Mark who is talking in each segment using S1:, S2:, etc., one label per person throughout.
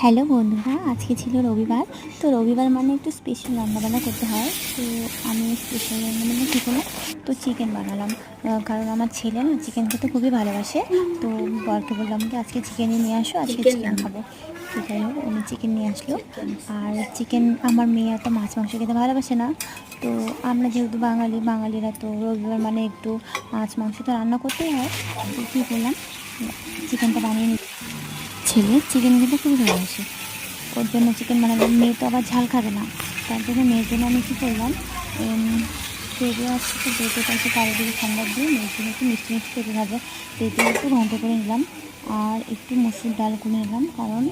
S1: Hello বন্ধুরা, আজকে ছিল রবিবার। তো রবিবার মানে একটু স্পেশাল রান্নাবান্না করতে হয়। তো আমি স্পেশাল রান্নাবান্না কী করলাম, তো চিকেন বানালাম। কারণ আমার ছেলে না চিকেন খেতে খুবই ভালোবাসে। তো বরকে বললাম কি আজকে চিকেনই নিয়ে আসো, আজকে চিকেন খাবো। তো যাই হোক উনি চিকেন নিয়ে আসলো। আর চিকেন, আমার মেয়ে তো মাছ মাংস খেতে ভালোবাসে না। তো আমরা যেহেতু বাঙালিরা তো রবিবার মানে একটু মাছ মাংস তো রান্না করতেই হয়। তো কী করলাম, চিকেনটা বানিয়ে নিই। ছেলে চিকেন খেতে খুবই ভালোবাসে, ওর জন্য চিকেন বানালাম। মেয়ে তো আবার ঝাল খাবে না, তার জন্য মেয়ের জন্য আমি কী করলাম, পেঁপে আসছে তো পেঁপেটা একটু চারিদিকে সম্বাদ দিয়ে মেয়ের জন্য একটু মিষ্টি মিষ্টি পেঁপে ভাজা পেঁপে একটু ঘন্ট করে নিলাম। আর একটু মসুর ডাল করে নিলাম, কারণ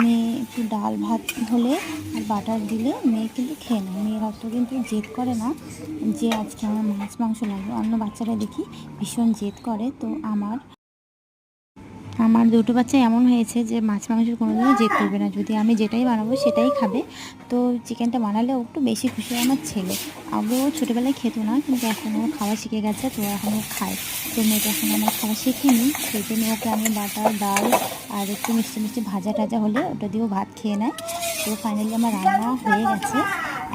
S1: মেয়ে একটু ডাল ভাত হলে আর বাটার দিলে মেয়ে কিন্তু খেয়ে নেয়। মেয়ের অত কিন্তু জেদ করে না যে আজকে আমার মাছ মাংস লাগবে। অন্য বাচ্চারা দেখি ভীষণ জেদ করে। তো আমার দুটো বাচ্চা এমন হয়েছে যে মাছ মাংসের কোনোদিনও জেদ করবে না, যদি আমি যেটাই বানাবো সেটাই খাবে। তো চিকেনটা বানালে ও একটু বেশি খুশি হয় আমার ছেলে। আগেও ছোটোবেলায় খেত না, কিন্তু এখন ও খাওয়া শিখে গেছে, তো এখন ও খায়। তো মেয়েটা এখন আমার খাওয়া শিখিনি, সেই জন্য ওকে আমি বাটার ডাল আর একটু মিষ্টি মিষ্টি ভাজা টাজা হলে ওটা দিয়েও ভাত খেয়ে নেয়। তো ফাইনালি আমার রান্না হয়ে গেছে,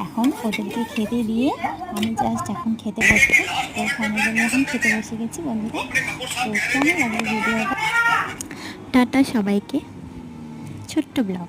S1: এখন ওদেরকে খেতে দিয়ে আমি জাস্ট এখন খেতে বসবো। তো ফাইনালি আমি এখন খেতে বসে গেছি বন্ধুরা। তো কেমন লাগলো ভিডিওটা? টাটা সবাইকে, ছোট্ট ব্লগ।